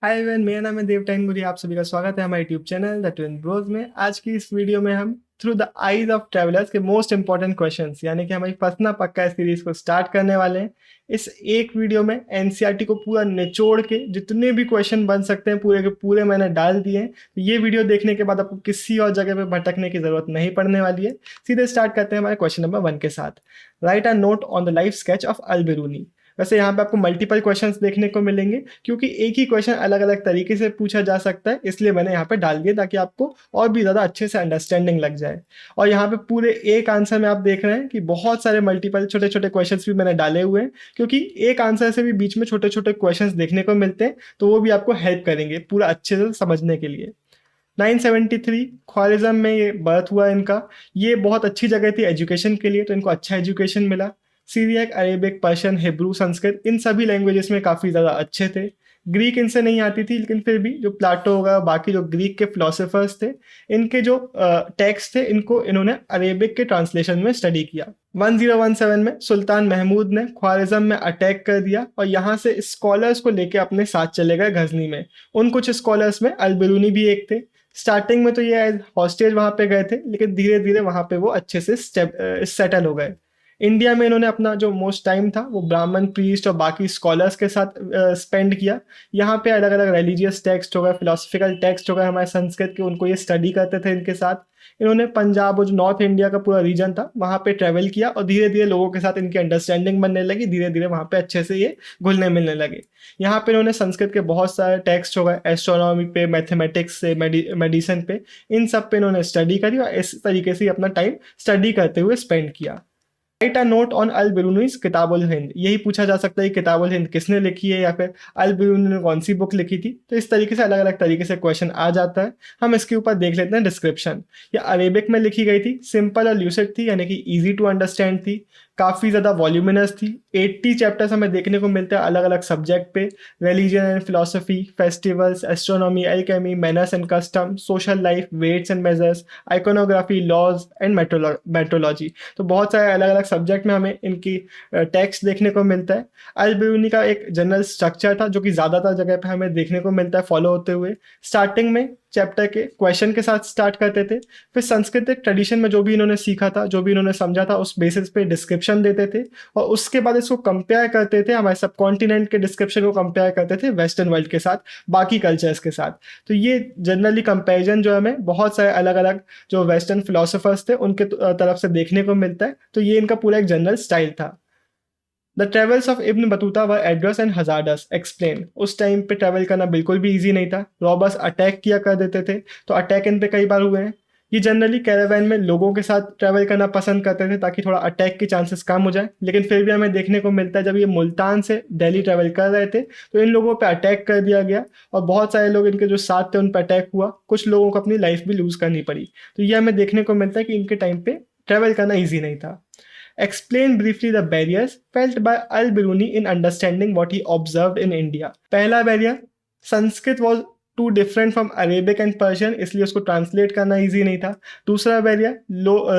Hi everyone, मेरा नाम है देव टैंगुरी। आप सभी का स्वागत है हमारे YouTube channel the twin bros में। आज की इस वीडियो में हम through the eyes of travellers के मोस्ट इंपॉर्टेंट क्वेश्चंस यानी कि हमारी फंसना पक्का है सीरीज को स्टार्ट करने वाले हैं। इस एक वीडियो में एनसीईआरटी को पूरा निचोड़ के जितने भी क्वेश्चन बन सकते हैं पूरे के पूरे मैंने डाल दिए हैं। तो ये वीडियो देखने के बाद आपको किसी और जगह पे भटकने की जरूरत नहीं पड़ने वाली है। सीधे स्टार्ट करते हैं हमारे क्वेश्चन नंबर 1 के साथ। Write a note on the life sketch of Al Biruni. वैसे यहाँ पे आपको मल्टीपल क्वेश्चंस देखने को मिलेंगे क्योंकि एक ही क्वेश्चन अलग अलग तरीके से पूछा जा सकता है, इसलिए मैंने यहाँ पे डाल दिया ताकि आपको और भी ज़्यादा अच्छे से अंडरस्टैंडिंग लग जाए। और यहाँ पे पूरे एक आंसर में आप देख रहे हैं कि बहुत सारे मल्टीपल छोटे छोटे क्वेश्चंस भी मैंने डाले हुए हैं, क्योंकि एक आंसर से भी बीच में छोटे छोटे क्वेश्चंस देखने को मिलते हैं, तो वो भी आपको हेल्प करेंगे पूरा अच्छे से समझने के लिए। 973 ख्वारिज़म में ये बर्थ हुआ इनका। ये बहुत अच्छी जगह थी एजुकेशन के लिए, तो इनको अच्छा एजुकेशन मिला। Syriac, Arabic, Persian, Hebrew, Sanskrit, इन सभी लैंग्वेजेस में काफ़ी ज़्यादा अच्छे थे। ग्रीक इनसे नहीं आती थी, लेकिन फिर भी जो प्लाटो होगा, बाकी जो ग्रीक के फिलोसोफर्स थे, इनके जो टेक्स्ट थे इनको इन्होंने अरेबिक के ट्रांसलेशन में स्टडी किया। 1017 में सुल्तान महमूद ने ख्वारिज़म में अटैक कर दिया और यहाँ से स्कॉलर्स को लेके अपने साथ चले गए गजनी में। उन कुछ स्कॉलर्स में अल बिरूनी भी एक थे। स्टार्टिंग में तो ये एज हॉस्टेज वहाँ पे गए थे, लेकिन धीरे धीरे वहाँ पे वो अच्छे से सेटल हो गए। इंडिया में इन्होंने अपना जो मोस्ट टाइम था वो ब्राह्मण, प्रीस्ट और बाकी स्कॉलर्स के साथ स्पेंड किया। यहाँ पे अलग अलग रिलीजियस टेक्स्ट हो गए, फिलोसफिकल टेक्स्ट हो गए हमारे संस्कृत के, उनको ये स्टडी करते थे इनके साथ। इन्होंने पंजाब और जो नॉर्थ इंडिया का पूरा रीजन था वहाँ पे ट्रेवल किया और धीरे धीरे लोगों के साथ इनकी अंडरस्टैंडिंग बनने लगी। धीरे धीरे वहाँ पे अच्छे से ये घुलने मिलने लगे। यहाँ पे इन्होंने संस्कृत के बहुत सारे टेक्स्ट हो गए, एस्ट्रोनॉमी पे, मैथमेटिक्स से मेडिसिन पे, इन सब पे इन्होंने स्टडी करी और इस तरीके से अपना टाइम स्टडी करते हुए स्पेंड किया। राइट अ नोट ऑन अल बिरूनीज किताबुल हिंद। यही पूछा जा सकता है किताबुल हिंद किसने लिखी है या फिर अल बिरूनी ने कौन सी बुक लिखी थी। तो इस तरीके से अलग अलग तरीके से क्वेश्चन आ जाता है। हम इसके ऊपर देख लेते हैं डिस्क्रिप्शन। ये अरेबिक में लिखी गई थी, सिंपल और ल्यूसिड थी यानी कि इजी टू अंडरस्टैंड थी, काफ़ी ज़्यादा वॉल्यूमिनस थी। 80 चैप्टर्स हमें देखने को मिलते हैं अलग अलग सब्जेक्ट पे, religion and philosophy, festivals, astronomy, alchemy, manners and custom, social life, weights and measures, iconography, laws and metrology. तो बहुत सारे अलग अलग सब्जेक्ट में हमें इनकी टेक्स्ट देखने को मिलता है। अल बिरूनी का एक जनरल स्ट्रक्चर था जो कि ज़्यादातर जगह पे हमें देखने को मिलता है फॉलो होते हुए। स्टार्टिंग में चैप्टर के क्वेश्चन के साथ स्टार्ट करते थे, फिर सांस्कृतिक ट्रेडिशन में जो भी इन्होंने सीखा था, जो भी इन्होंने समझा था, उस बेसिस पे डिस्क्रिप्शन देते थे और उसके बाद इसको कंपेयर करते थे, हमारे सब कॉन्टिनेंट के डिस्क्रिप्शन को कंपेयर करते थे वेस्टर्न वर्ल्ड के साथ, बाकी कल्चर्स के साथ। तो ये जनरली कंपेरिजन जो हमें बहुत सारे अलग अलग जो वेस्टर्न फिलोसोफर्स थे उनके तरफ से देखने को मिलता है। तो ये इनका पूरा एक जनरल स्टाइल था। The travels of Ibn Battuta were address and hazardous explain. उस टाइम पे ट्रैवल करना बिल्कुल भी इजी नहीं था। रॉबर्स अटैक किया कर देते थे, तो अटैक इन पे कई बार हुए हैं। ये जनरली कैरावैन में लोगों के साथ ट्रैवल करना पसंद करते थे ताकि थोड़ा अटैक के चांसेस कम हो जाए, लेकिन फिर भी हमें देखने को मिलता है जब ये मुल्तान से दिल्ली ट्रैवल कर रहे थे तो इन लोगों पे अटैक कर दिया गया और बहुत सारे लोग इनके जो साथ थे उन पर अटैक हुआ। कुछ लोगों को अपनी लाइफ भी लूज करनी पड़ी। तो ये हमें देखने को मिलता है कि इनके टाइम पे ट्रैवल करना ईजी नहीं था। Explain briefly the barriers felt by Al-Biruni in understanding what he observed in India. पहला barrier, Sanskrit was too different from Arabic and Persian, इसलिए उसको ट्रांसलेट करना इजी नहीं था। दूसरा barrier,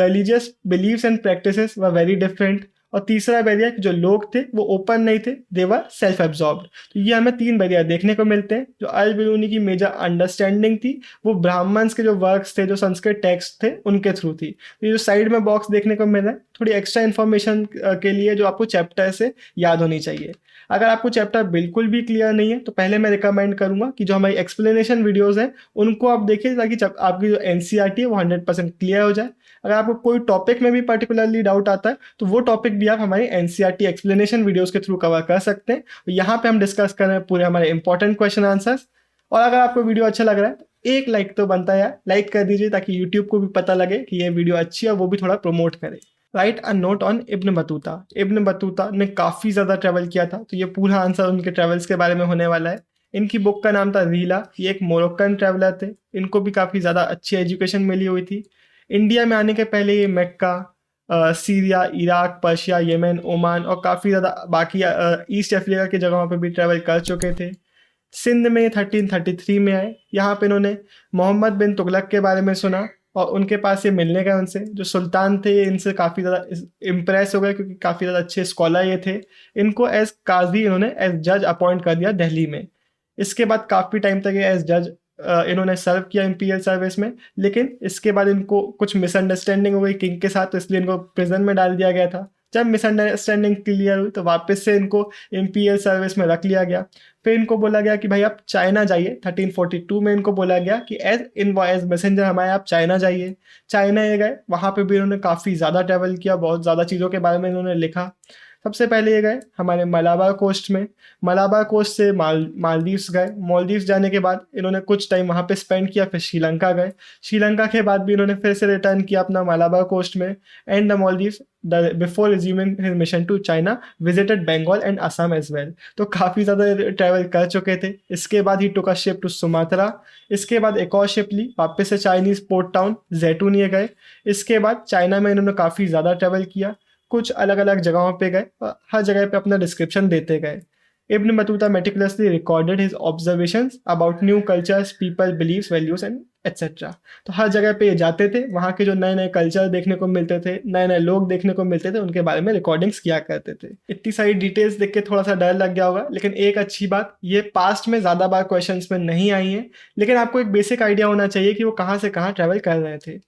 religious beliefs and practices were very different। और तीसरा barrier, जो लोग थे वो ओपन नहीं थे, दे वर सेल्फ एब्जॉर्ब्ड। तो ये हमें 3 बैरियर देखने को मिलते हैं। जो अल बिरूनी की मेजर अंडरस्टैंडिंग थी वो ब्राह्मण्स के जो वर्क्स थे, जो संस्कृत टेक्स्ट थे, उनके थ्रू थी। तो ये जो साइड में बॉक्स देखने को मिल रहा है, थोड़ी एक्स्ट्रा इन्फॉर्मेशन के लिए जो आपको चैप्टर से याद होनी चाहिए। अगर आपको चैप्टर बिल्कुल भी क्लियर नहीं है तो पहले मैं रिकमेंड करूंगा कि जो हमारी एक्सप्लेनेशन वीडियोस हैं उनको आप देखिए, ताकि आपकी जो एनसीईआरटी है वो 100% क्लियर हो जाए। अगर आपको कोई टॉपिक में भी पर्टिकुलरली डाउट आता है तो वो टॉपिक भी आप हमारी एनसीईआरटी एक्सप्लेनेशन वीडियोस के थ्रू कवर कर सकते हैं। यहाँ पे हम डिस्कस कर रहे हैं पूरे हमारे इंपॉर्टेंट क्वेश्चन आंसर्स। और अगर आपको वीडियो अच्छा लग रहा है तो एक लाइक तो बनता है यार, लाइक कर दीजिए ताकि यूट्यूब को भी पता लगे कि ये वीडियो अच्छी है और वो भी थोड़ा प्रमोट करे। Right a note on Ibn Battuta. Ibn Battuta ने काफ़ी ज़्यादा ट्रैवल किया था, तो ये पूरा आंसर उनके ट्रैवल्स के बारे में होने वाला है। इनकी बुक का नाम था रीला। ये एक मोरक्कन ट्रैवलर थे, इनको भी काफ़ी ज़्यादा अच्छी एजुकेशन मिली हुई थी। इंडिया में आने के पहले ये Mecca, Syria, Iraq, Persia, Yemen, Oman और काफ़ी ज़्यादा बाकी ईस्ट अफ्रीका की जगहों पर भी ट्रैवल कर चुके थे। सिंध में 1333 में आए। यहाँ पे इन्होंने मोहम्मद बिन तुगलक के बारे में सुना और उनके पास ये मिलने गए। उनसे जो सुल्तान थे इनसे काफ़ी ज़्यादा इम्प्रेस हो गए क्योंकि काफ़ी ज़्यादा अच्छे स्कॉलर ये थे। इनको एज काजी इन्होंने एज जज अपॉइंट कर दिया दिल्ली में। इसके बाद काफ़ी टाइम तक ये एज जज इन्होंने सर्व किया इंपीरियल सर्विस में, लेकिन इसके बाद इनको कुछ मिसअंडरस्टैंडिंग हो गई किंग के साथ, तो इसलिए इनको प्रिजन में डाल दिया गया था। जब मिसअंडरस्टैंडिंग क्लियर हुई तो वापस से इनको इंपीरियल सर्विस में रख लिया गया। फिर इनको बोला गया कि भाई आप चाइना जाइए। 1342 में इनको बोला गया कि एज मैसेंजर हमारे आप चाइना जाइए। चाइना ये गए, वहाँ पे भी इन्होंने काफ़ी ज़्यादा ट्रैवल किया, बहुत ज़्यादा चीज़ों के बारे में इन्होंने लिखा। सबसे पहले ये गए हमारे मलाबार कोस्ट में। मलाबार कोस्ट से मालदीव्स गए। मालदीव्स जाने के बाद इन्होंने कुछ टाइम वहाँ पे स्पेंड किया। फिर श्रीलंका गए। श्रीलंका के बाद भी इन्होंने फिर से रिटर्न किया अपना मलाबार कोस्ट में। And the Maldives before resuming his mission to China visited Bengal and Assam as well. तो काफ़ी ज़्यादा ट्रैवल कर चुके थे। इसके बाद he took a ship to Sumatra. इसके बाद एक और शिप ली, वापस से चाइनीज़ पोर्ट टाउन जैतून ये गए। इसके बाद चाइना में इन्होंने काफ़ी ज़्यादा ट्रैवल किया, कुछ अलग अलग जगहों पे गए, हर जगह पे अपना डिस्क्रिप्शन देते गए। Ibn Battuta meticulously recorded his observations about new cultures, people, believes, values and etcetera. तो हर जगह पे ये जाते थे, वहाँ के जो नए नए कल्चर देखने को मिलते थे, नए नए लोग देखने को मिलते थे, उनके बारे में रिकॉर्डिंग्स किया करते थे। इतनी सारी डिटेल्स देख के थोड़ा सा डर लग गया होगा, लेकिन एक अच्छी बात, ये पास्ट में ज़्यादा बार क्वेश्चंस में नहीं आई है, लेकिन आपको एक बेसिक आइडिया होना चाहिए कि वो कहाँ से कहाँ ट्रैवल कर रहे थे।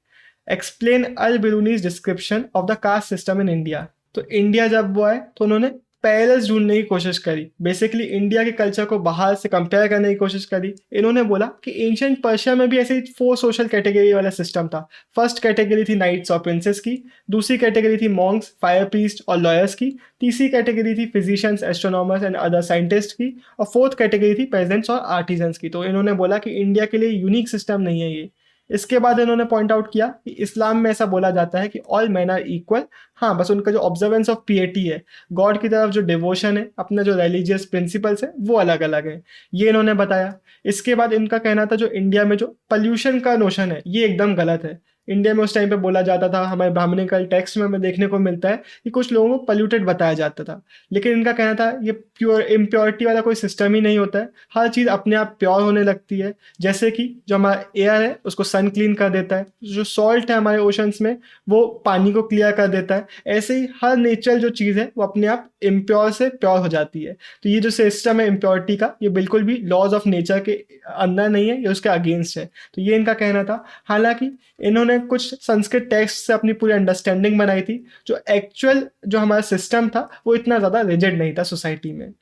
Explain Al Biruni's description of the caste system in India. तो इंडिया जब वो आए तो उन्होंने पैरेलल्स ढूंढने की कोशिश करी, बेसिकली इंडिया के कल्चर को बाहर से कंपेयर करने की कोशिश करी। इन्होंने बोला कि एंशिएंट पर्शिया में भी ऐसे ही 4 सोशल कैटेगरी वाला सिस्टम था। फर्स्ट कैटेगरी थी नाइट्स और प्रिंसेस की, दूसरी कैटेगरी थी मॉन्क्स, फायर प्रीस्ट और लॉयर्स की, तीसरी कैटेगरी थी physicians, astronomers and other scientist की, और फोर्थ कैटेगरी थी पेजेंट्स और आर्टिजन्स की। तो इन्होंने बोला कि इंडिया के लिए यूनिक सिस्टम नहीं है ये। इसके बाद इन्होंने पॉइंट आउट किया कि इस्लाम में ऐसा बोला जाता है कि ऑल मैन आर इक्वल। हाँ, बस उनका जो ऑब्जर्वेंस ऑफ पिएटी है, गॉड की तरफ जो डिवोशन है, अपना जो रिलीजियस प्रिंसिपल्स है, वो अलग अलग है। ये इन्होंने बताया। इसके बाद इनका कहना था जो इंडिया में जो पोल्यूशन का नोशन है, ये एकदम गलत है। इंडिया में उस टाइम पे बोला जाता था, हमारे ब्राह्मणिकल टेक्स्ट में हमें देखने को मिलता है कि कुछ लोगों को पोल्यूटेड बताया जाता था, लेकिन इनका कहना था ये प्योर इम्प्योरिटी वाला कोई सिस्टम ही नहीं होता है। हर चीज़ अपने आप प्योर होने लगती है। जैसे कि जो हमारा एयर है उसको सन क्लीन कर देता है, जो सॉल्ट है हमारे ओशंस में वो पानी को क्लियर कर देता है, ऐसे ही हर नेचर जो चीज़ है वो अपने आप इम्प्योर से प्योर हो जाती है। तो ये जो सिस्टम है इम्प्योरिटी का, ये बिल्कुल भी लॉज ऑफ नेचर के अंदर नहीं है, ये उसके अगेंस्ट है। तो ये इनका कहना था। हालांकि इन्होंने कुछ संस्कृत टेक्स्ट से अपनी पूरी अंडरस्टैंडिंग बनाई थी। जो एक्चुअल जो हमारा सिस्टम था वो इतना ज़्यादा रिजिड नहीं था सोसाइटी में।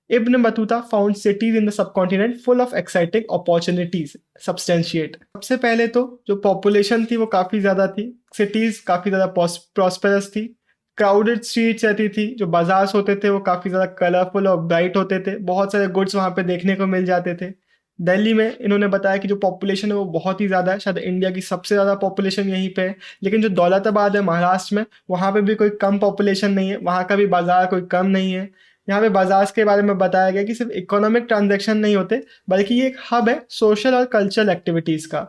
Ibn Battuta found cities in the subcontinent full of exciting opportunities substantiate। सबसे पहले तो जो पॉपुलेशन थी वो काफ़ी ज़्यादा थी, सिटीज़ काफ़ी ज़्यादा प्रॉस्पेरस थी, क्राउडेड स्ट्रीट्स रहती थी, जो बाजार्स होते थे वो काफ़ी ज़्यादा कलरफुल और ब्राइट होते थे, बहुत सारे गुड्स वहाँ पे देखने को मिल जाते थे। दिल्ली में इन्होंने बताया कि जो पॉपुलेशन है वो बहुत ही ज़्यादा है, शायद इंडिया की सबसे ज़्यादा पॉपुलेशन यहीं पे है। लेकिन जो दौलताबाद है महाराष्ट्र में, वहाँ पे भी कोई कम पॉपुलेशन नहीं है, वहाँ का भी बाज़ार कोई कम नहीं है। यहाँ पे बाजार के बारे में बताया गया कि सिर्फ इकोनॉमिक ट्रांजैक्शन नहीं होते, बल्कि ये एक हब है सोशल और कल्चरल एक्टिविटीज़ का।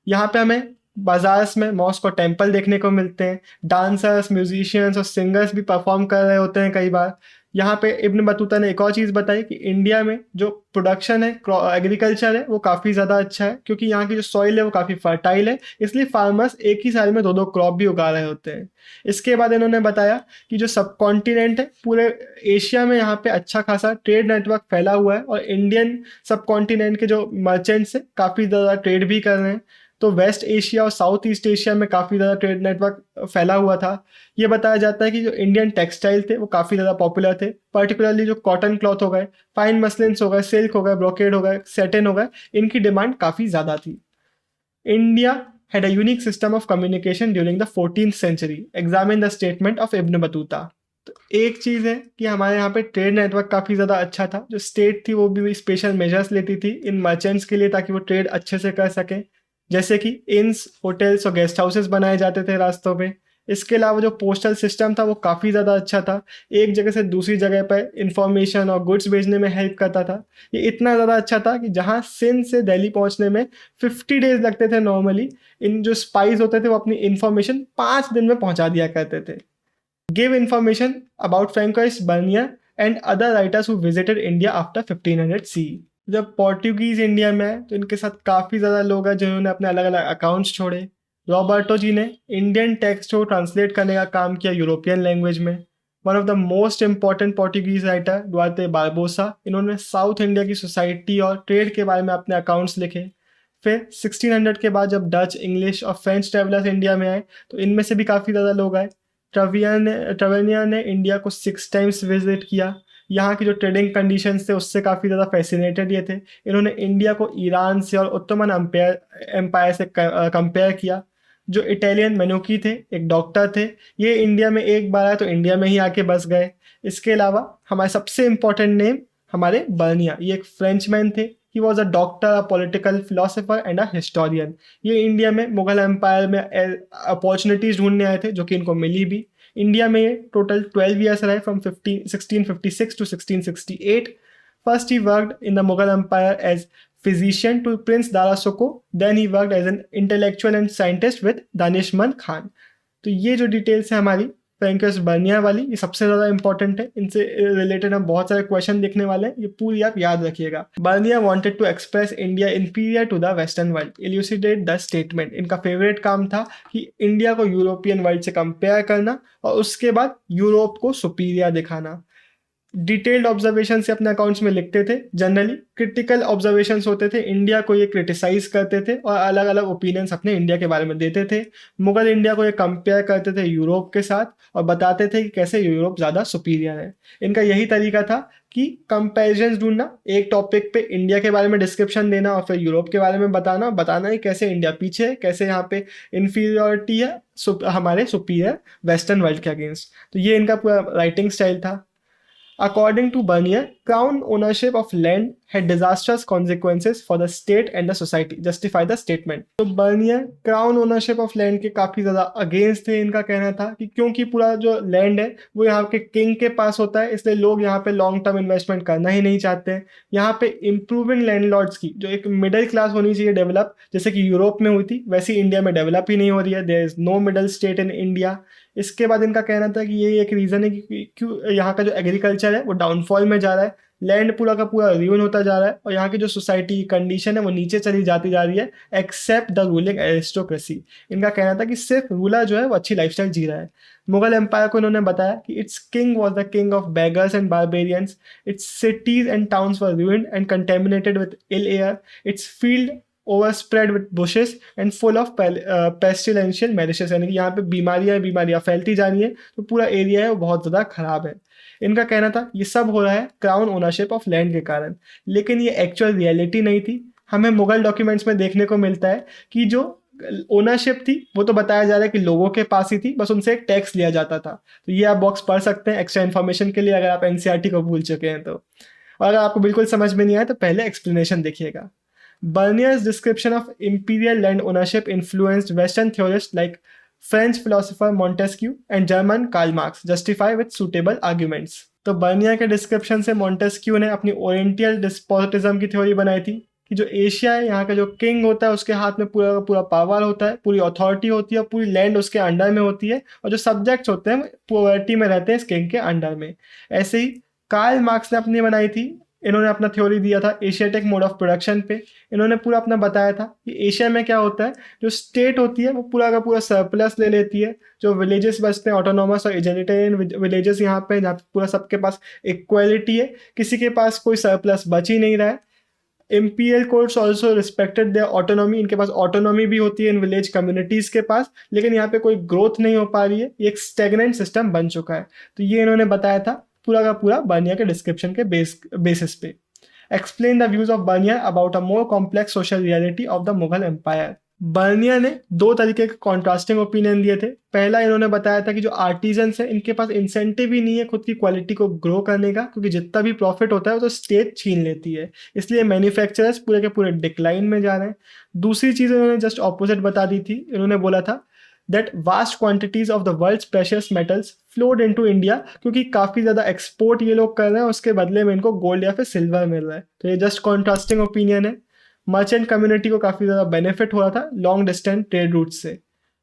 यहाँ पे हमें बाजार्स में मॉस्क और टेम्पल देखने को मिलते हैं, डांसर्स, म्यूजिशियंस और सिंगर्स भी परफॉर्म कर रहे होते हैं कई बार। यहाँ पे इब्न बतूता ने एक और चीज़ बताई कि इंडिया में जो प्रोडक्शन है, एग्रीकल्चर है, वो काफ़ी ज़्यादा अच्छा है, क्योंकि यहाँ की जो सॉइल है वो काफ़ी फर्टाइल है, इसलिए फार्मर्स एक ही साल में 2-2 क्रॉप भी उगा रहे होते हैं। इसके बाद इन्होंने बताया कि जो सब कॉन्टिनेंट है, पूरे एशिया में यहाँ पे अच्छा खासा ट्रेड नेटवर्क फैला हुआ है, और इंडियन सब कॉन्टिनेंट के जो मर्चेंट्स हैं काफ़ी ज़्यादा ट्रेड भी कर रहे हैं। तो वेस्ट एशिया और साउथ ईस्ट एशिया में काफ़ी ज़्यादा ट्रेड नेटवर्क फैला हुआ था। ये बताया जाता है कि जो इंडियन टेक्सटाइल थे वो काफ़ी ज़्यादा पॉपुलर थे, पर्टिकुलरली जो कॉटन क्लॉथ हो गए, फाइन मसलिन्स हो गए, सिल्क हो गए, ब्रोकेड हो गए, सेटिन हो गए, इनकी डिमांड काफ़ी ज़्यादा थी। India had a unique system of communication during the 14th century. Examine the statement of Ibn Battuta। तो एक चीज़ है कि हमारे यहाँ पे ट्रेड नेटवर्क काफ़ी ज़्यादा अच्छा था। जो स्टेट थी वो भी स्पेशल मेजर्स लेती थी इन मर्चेंट्स के लिए, ताकि वो ट्रेड अच्छे से कर सकें। जैसे कि इन्स, होटल्स और गेस्ट हाउसेस बनाए जाते थे रास्तों पे। इसके अलावा जो पोस्टल सिस्टम था वो काफ़ी ज़्यादा अच्छा था, एक जगह से दूसरी जगह पर इंफॉर्मेशन और गुड्स भेजने में हेल्प करता था। ये इतना ज़्यादा अच्छा था कि जहाँ सिंध से दिल्ली पहुँचने में 50 डेज लगते थे नॉर्मली, इन जो स्पाइस होते थे वो अपनी इंफॉर्मेशन 5 दिन में पहुँचा दिया करते थे। Give information about Francois Bernier and other writers who visited India after 1500 C. जब पोर्टुगीज इंडिया में आए तो इनके साथ काफ़ी ज़्यादा लोग हैं जिन्होंने अपने अलग अलग अकाउंट्स छोड़े। रॉबर्टो जी ने इंडियन टेक्स्ट को ट्रांसलेट करने का काम किया यूरोपियन लैंग्वेज में। One of the most important Portuguese writer Duarte Barbosa, इन्होंने साउथ इंडिया की सोसाइटी और ट्रेड के बारे में अपने अकाउंट्स लिखे। फिर 1600 के बाद जब डच, इंग्लिश और फ्रेंच ट्रेवलर्स इंडिया में आए तो इनमें से भी काफ़ी ज़्यादा लोग आए। ट्रेवेनियर ने इंडिया को 6 टाइम्स विजिट किया। यहाँ की जो ट्रेडिंग कंडीशंस थे उससे काफ़ी ज़्यादा फैसिनेटेड ये थे। इन्होंने इंडिया को ईरान से और ओटोमन एम्पायर से कंपेयर किया। जो इटालियन मेनुकी थे, एक डॉक्टर थे, ये इंडिया में एक बार आए तो इंडिया में ही आके बस गए। इसके अलावा हमारे सबसे इम्पोर्टेंट नेम हमारे बर्निया, ये एक फ्रेंचमैन थे। He was a doctor, a political philosopher and a historian. ये इंडिया में मुगल एम्पायर में अपॉर्चुनिटीज ढूंढने आए थे जो कि इनको मिली भी। इंडिया में ये टोटल 12 ईयर्स रहे, फ्रॉम 1656 टू 1668। फर्स्ट ही worked in the Mughal empire as physician to Prince Dara Shikoh. Then he worked as an intellectual and scientist with Danishmand Khan. तो ये जो डिटेल्स है हमारी फ्रैंकोइस बर्निया वाली, ये सबसे ज़्यादा इंपॉर्टेंट है। इनसे रिलेटेड हम बहुत सारे क्वेश्चन देखने वाले हैं, ये पूरी आप याद रखिएगा। Bernier wanted to express India inferior to the western world, elucidate the statement. इनका फेवरेट काम था कि इंडिया को यूरोपियन वर्ल्ड से कंपेयर करना और उसके बाद यूरोप को सुपीरियर दिखाना। डिटेल्ड ऑब्जर्वेशन से अपने अकाउंट्स में लिखते थे। जनरली क्रिटिकल ऑब्जर्वेशंस होते थे, इंडिया को ये क्रिटिसाइज करते थे और अलग अलग ओपिनियंस अपने इंडिया के बारे में देते थे। मुगल इंडिया को ये कंपेयर करते थे यूरोप के साथ और बताते थे कि कैसे यूरोप ज़्यादा सुपीरियर है। इनका यही तरीका था कि कंपेरिजन्स ढूंढना, एक टॉपिक पे इंडिया के बारे में डिस्क्रिप्शन देना और फिर यूरोप के बारे में बताना ही कैसे इंडिया पीछे है, कैसे यहाँ पे इन्फीरियरिटी है हमारे सुपीरियर वेस्टर्न वर्ल्ड के अगेंस्ट। तो ये इनका पूरा राइटिंग स्टाइल था। According to Bernier, crown ownership of land had disastrous consequences for the state and the society. Justify the statement. तो Bernier crown ownership of land के काफ़ी ज़्यादा अगेंस्ट थे। इनका कहना था कि क्योंकि पूरा जो लैंड है वो यहाँ के किंग के पास होता है, इसलिए लोग यहाँ पे लॉन्ग टर्म इन्वेस्टमेंट करना ही नहीं चाहते हैं। यहाँ पे इम्प्रूविंग लैंडलॉर्ड्स की जो एक मिडिल क्लास होनी चाहिए डेवलप, जैसे कि यूरोप में हुई थी, वैसी इंडिया में डेवलप ही नहीं हो रही है। There is no middle state in India. इसके बाद इनका कहना था कि ये एक रीज़न है कि क्यों यहाँ का जो एग्रीकल्चर है वो डाउनफॉल में जा रहा है, लैंड पूरा का पूरा रियून होता जा रहा है और यहाँ की जो सोसाइटी की कंडीशन है वो नीचे चली जाती जा रही है, एक्सेप्ट द रूलिंग एरिस्टोक्रेसी। इनका कहना था कि सिर्फ रूलर जो है वो अच्छी लाइफस्टाइल जी रहा है। मुगल एम्पायर को इन्होंने बताया कि it's king was the king of beggars and barbarians, it's cities and towns were ruined and contaminated with ill air, its field overspread with bushes and full of pestilential malicious, यानी कि यहाँ पे बीमारियाँ फैलती जा रही है, तो पूरा एरिया है वो बहुत ज़्यादा खराब है। इनका कहना था ये सब हो रहा है क्राउन ओनरशिप ऑफ लैंड के कारण, लेकिन ये एक्चुअल रियलिटी नहीं थी। हमें मुगल डॉक्यूमेंट्स में देखने को मिलता है कि जो ओनरशिप थी वो तो बताया जा रहा है कि लोगों के पास ही थी, बस उनसे एक टैक्स लिया जाता था। तो ये आप बॉक्स पढ़ सकते हैं एक्स्ट्रा इन्फॉर्मेशन के लिए, अगर आप एनसीईआरटी को भूल चुके हैं तो। और अगर आपको बिल्कुल समझ में नहीं आया तो पहले एक्सप्लेनेशन देखिएगा। Bernier's description of imperial land ownership influenced Western theorists like French philosopher Montesquieu and German Karl Marx, justify with suitable arguments. तो बर्नियर के डिस्क्रिप्शन से मॉन्टेस्क्यू ने अपनी ओरिएंटल डिस्पोटिज्म की थ्योरी बनाई थी कि जो एशिया है यहाँ का जो किंग होता है उसके हाथ में पूरा का पूरा पावर होता है, पूरी अथॉरिटी होती है, पूरी लैंड उसके अंडर में होती है और जो सब्जेक्ट्स होते हैं पॉवर्टी में रहते हैं इस किंग के अंडर में। ऐसे ही कार्ल मार्क्स ने अपनी बनाई थी, इन्होंने अपना थ्योरी दिया था एशियाटिक मोड ऑफ प्रोडक्शन पे। इन्होंने पूरा अपना बताया था कि एशिया में क्या होता है, जो स्टेट होती है वो पूरा का पूरा सरप्लस ले लेती है, जो विलेजेस बचते हैं ऑटोनोमस और एजेलिटेरियन विलेजेस यहाँ पे, जहाँ पे पूरा सबके पास इक्वालिटी है, किसी के पास कोई सरप्लस बच ही नहीं रहा है। imperial courts also respected their autonomy, इनके पास ऑटोनॉमी भी होती है इन विलेज कम्युनिटीज के पास, लेकिन यहाँ पे कोई ग्रोथ नहीं हो पा रही है, ये एक स्टेगनेंट सिस्टम बन चुका है। तो ये इन्होंने बताया था पूरा का पूरा बर्नियर के डिस्क्रिप्शन के बेसिस पे। Explain the views of Bernier about a more complex social reality of the Mughal empire. Bernier ने दो तरीके के कॉन्ट्रास्टिंग ओपिनियन दिए थे। पहला इन्होंने बताया था कि जो आर्टिजन्स हैं इनके पास इंसेंटिव ही नहीं है खुद की क्वालिटी को ग्रो करने का, क्योंकि जितना भी प्रॉफिट होता है वो तो स्टेट छीन लेती है, इसलिए मैन्युफैक्चरर्स पूरे के पूरे डिक्लाइन में जा रहे हैं। दूसरी चीज़ इन्होंने जस्ट ऑपोजिट बता दी थी, इन्होंने बोला था that vast quantities of the world's precious metals flowed into India, क्योंकि काफ़ी ज़्यादा एक्सपोर्ट ये लोग कर रहे हैं, उसके बदले में इनको गोल्ड या फिर सिल्वर मिल रहा है। तो ये जस्ट कॉन्ट्रास्टिंग ओपिनियन है। मर्चेंट कम्युनिटी को काफ़ी ज़्यादा बेनिफिट हो रहा था लॉन्ग डिस्टेंस ट्रेड रूट से।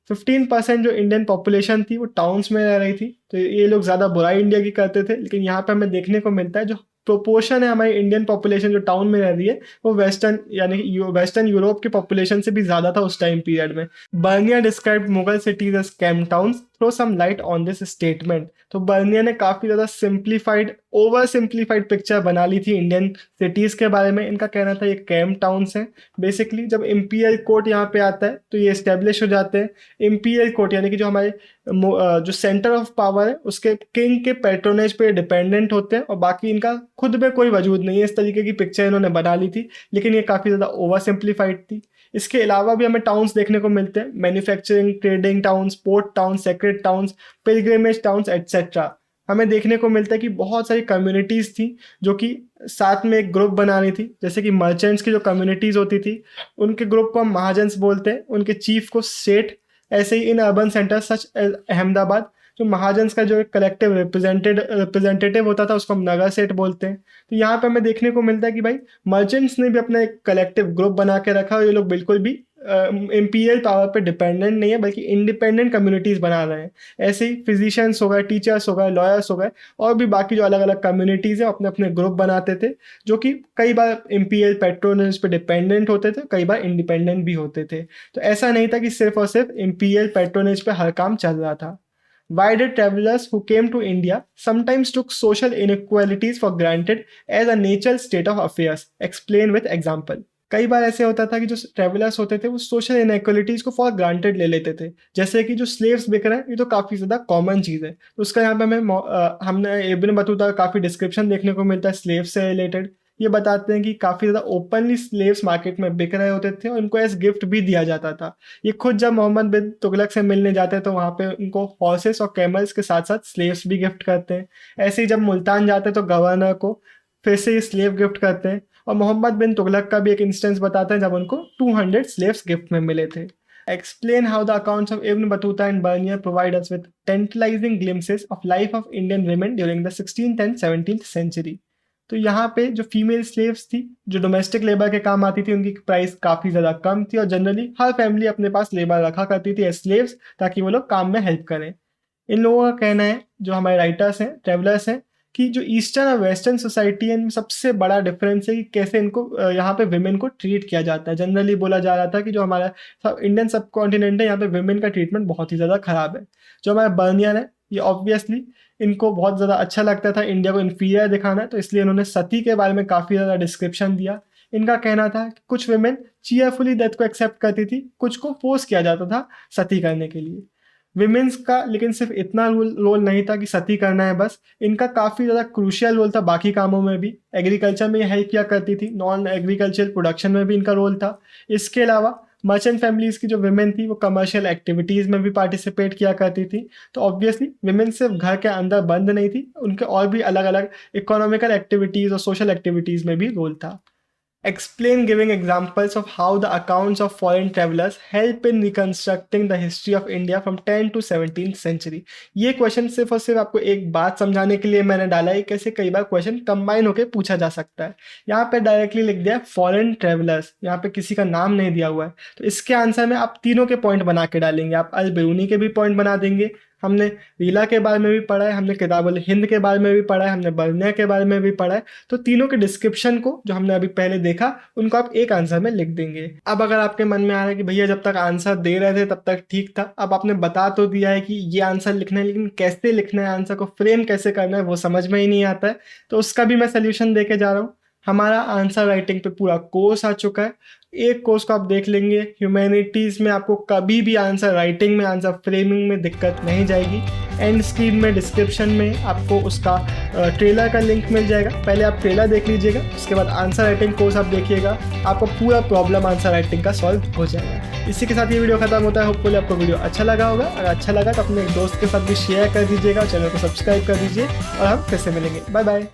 15% जो इंडियन पॉपुलेशन थी वो टाउन्स में रह रही थी, तो ये लोग ज़्यादा बुराई इंडिया की करते थे, लेकिन यहाँ पे हमें देखने को मिलता है जो प्रोपोर्शन है हमारी इंडियन पॉपुलेशन जो टाउन में रह रही है वो वेस्टर्न यानी कि वेस्टर्न यूरोप की पॉपुलेशन से भी ज़्यादा था उस टाइम पीरियड में। Bernier describe Mughal cities as camp towns, throw some light on this statement. तो बर्नियर ने काफ़ी ज़्यादा सिंप्लीफाइड, ओवर सिंप्लीफाइड पिक्चर बना ली थी इंडियन सिटीज़ के बारे में। इनका कहना था ये कैम टाउन्स हैं। बेसिकली जब इम्पीरियल कोर्ट यहाँ पे आता है तो ये इस्टेब्लिश हो जाते हैं। इम्पीरियल कोर्ट यानी कि जो हमारे जो सेंटर ऑफ पावर है उसके किंग के पैट्रोनेज पे डिपेंडेंट होते हैं और बाकी इनका खुद में कोई वजूद नहीं है। इस तरीके की पिक्चर इन्होंने बना ली थी, लेकिन ये काफ़ी ज़्यादा ओवर सिंप्लीफाइड थी। इसके अलावा भी हमें टाउन्स देखने को मिलते हैं, manufacturing, trading towns, port towns, sacred towns, pilgrimage towns etcetera. हमें देखने को मिलता है कि बहुत सारी कम्युनिटीज़ थी जो कि साथ में एक ग्रुप बना रही थी। जैसे कि मर्चेंट्स की जो कम्युनिटीज़ होती थी उनके ग्रुप को हम महाजन्स बोलते हैं, उनके चीफ को सेठ। ऐसे ही इन अर्बन सेंटर सच अहमदाबाद जो महाजन्स का जो एक कलेक्टिव रिप्रेजेंटेटिव होता था उसको हम नगर सेठ बोलते हैं। तो यहाँ पे हमें देखने को मिलता है कि भाई मर्चेंट्स ने भी अपना एक कलेक्टिव ग्रुप बना के रखा और ये लोग बिल्कुल भी इम्पीरियल पावर पे डिपेंडेंट नहीं है बल्कि इंडिपेंडेंट कम्युनिटीज़ बना रहे हैं। ऐसे ही फिजिशियंस हो गए, टीचर्स हो गए, लॉयर्स हो गए और भी बाकी जो अलग अलग कम्युनिटीज़ हैं अपने अपने ग्रुप बनाते थे जो कि कई बार इम्पीरियल पैट्रोनेज पे डिपेंडेंट होते थे, कई बार इंडिपेंडेंट भी होते थे। तो ऐसा नहीं था कि सिर्फ और सिर्फ इम्पीरियल पैट्रोनेज पे हर काम चल रहा था। Why did travelers who came to India sometimes took social inequalities for granted as a natural state of affairs? Explain with example. कई बार ऐसे होता था कि जो ट्रेवलर्स होते थे वो सोशल इनइक्वालिटीज़ को फॉर ग्रांटेड ले लेते थे। जैसे कि जो स्लेव्स बिक रहे हैं ये तो काफ़ी ज़्यादा कॉमन चीज़ है। तो उसका यहाँ पे हमने इब्न बतूता काफ़ी डिस्क्रिप्शन देखने को मिलता है स्लेव से रिलेटेड। ये बताते हैं कि काफ़ी ज़्यादा ओपनली स्लेव्स मार्केट में बिक रहे होते थे और इनको एज गिफ्ट भी दिया जाता था। ये खुद जब मोहम्मद बिन तुगलक से मिलने जाते हैं तो वहाँ पे उनको हॉर्सेस और कैमल्स के साथ साथ स्लेव्स भी गिफ्ट करते हैं। ऐसे ही जब मुल्तान जाते हैं तो गवर्नर को फिर से ये स्लेव गिफ्ट करते हैं। और मोहम्मद बिन तुगलक का भी एक इंस्टेंस बताते हैं जब उनको 200 स्लेव्स गिफ्ट में मिले थे। Explain how the accounts of Ibn Battuta and Bernier provide us with tantalizing glimpses of life of Indian women during the 16th and 17th century. तो यहाँ पे जो फीमेल स्लेव्स थी जो डोमेस्टिक लेबर के काम आती थी उनकी प्राइस काफ़ी ज़्यादा कम थी और जनरली हर फैमिली अपने पास लेबर रखा करती थी एज स्लेव्स ताकि वो लोग काम में हेल्प करें। इन लोगों का कहना है, जो हमारे राइटर्स हैं, ट्रेवलर्स हैं, कि जो ईस्टर्न और वेस्टर्न सोसाइटी है इनमें सबसे बड़ा डिफरेंस है कि कैसे इनको यहाँ पे विमेन को ट्रीट किया जाता है। जनरली बोला जा रहा था कि जो हमारा इंडियन सब कॉन्टिनेंट है यहाँ पे विमेन का ट्रीटमेंट बहुत ही ज़्यादा ख़राब है। जो हमारा बर्नियर है ये ऑब्वियसली इनको बहुत ज़्यादा अच्छा लगता था इंडिया को इन्फीरियर दिखाना, तो इसलिए इन्होंने सती के बारे में काफ़ी ज़्यादा डिस्क्रिप्शन दिया। इनका कहना था कि कुछ विमेन चीयरफुली डेथ को एक्सेप्ट करती थी, कुछ को फोर्स किया जाता था सती करने के लिए। विमेंस का लेकिन सिर्फ इतना रोल नहीं था कि सती करना है बस, इनका काफ़ी ज़्यादा क्रूशियल रोल था बाकी कामों में भी। एग्रीकल्चर में ये हेल्प किया करती थी, नॉन एग्रीकल्चरल प्रोडक्शन में भी इनका रोल था। इसके अलावा मर्चेंट फैमिलीज़ की जो विमेन थी वो कमर्शियल एक्टिविटीज़ में भी पार्टिसिपेट किया करती थी। तो ऑब्वियसली विमेन सिर्फ घर के अंदर बंद नहीं थी, उनके और भी अलग अलग इकोनॉमिकल एक्टिविटीज़ और सोशल एक्टिविटीज़ में भी रोल था। Explain giving examples of how the accounts of foreign travelers help in reconstructing the history of India from 10th to 17th century. ये क्वेश्चन सिर्फ और सिर्फ आपको एक बात समझाने के लिए मैंने डाला है, कैसे कई बार क्वेश्चन कंबाइन होकर पूछा जा सकता है। यहाँ पे डायरेक्टली लिख दिया फॉरेन ट्रेवलर्स, यहाँ पे किसी का नाम नहीं दिया हुआ है, तो इसके आंसर में आप तीनों के पॉइंट बना के डालेंगे। आप अल बिरूनी के भी पॉइंट बना देंगे, हमने रीला के बारे में भी पढ़ा है, हमने किताबुल हिंद के बारे में भी पढ़ा है, हमने बर्नियर के बारे में भी पढ़ा है। तो तीनों के डिस्क्रिप्शन को जो हमने अभी पहले देखा उनको आप एक आंसर में लिख देंगे। अब अगर आपके मन में आ रहा है कि भैया जब तक आंसर दे रहे थे तब तक ठीक था, अब आपने बता तो दिया है कि ये आंसर लिखना है, लेकिन कैसे लिखना है, आंसर को फ्रेम कैसे करना है वो समझ में ही नहीं आता है, तो उसका भी मैं सोल्यूशन दे के जा रहा हूँ। हमारा आंसर राइटिंग पे पूरा कोर्स आ चुका है, एक कोर्स को आप देख लेंगे। ह्यूमैनिटीज़ में आपको कभी भी आंसर राइटिंग में, आंसर फ्रेमिंग में दिक्कत नहीं जाएगी। एंड स्क्रीन में डिस्क्रिप्शन में आपको उसका ट्रेलर का लिंक मिल जाएगा, पहले आप ट्रेलर देख लीजिएगा, उसके बाद आंसर राइटिंग कोर्स आप देखिएगा, आपको पूरा प्रॉब्लम आंसर राइटिंग का सॉल्व हो जाएगा। इसी के साथ ये वीडियो खत्म होता है। होपफुली आपको वीडियो अच्छा लगा होगा, अगर अच्छा लगा तो अपने एक दोस्त के साथ भी शेयर कर दीजिएगा, चैनल को सब्सक्राइब कर दीजिए और हम फिर से मिलेंगे। Bye bye.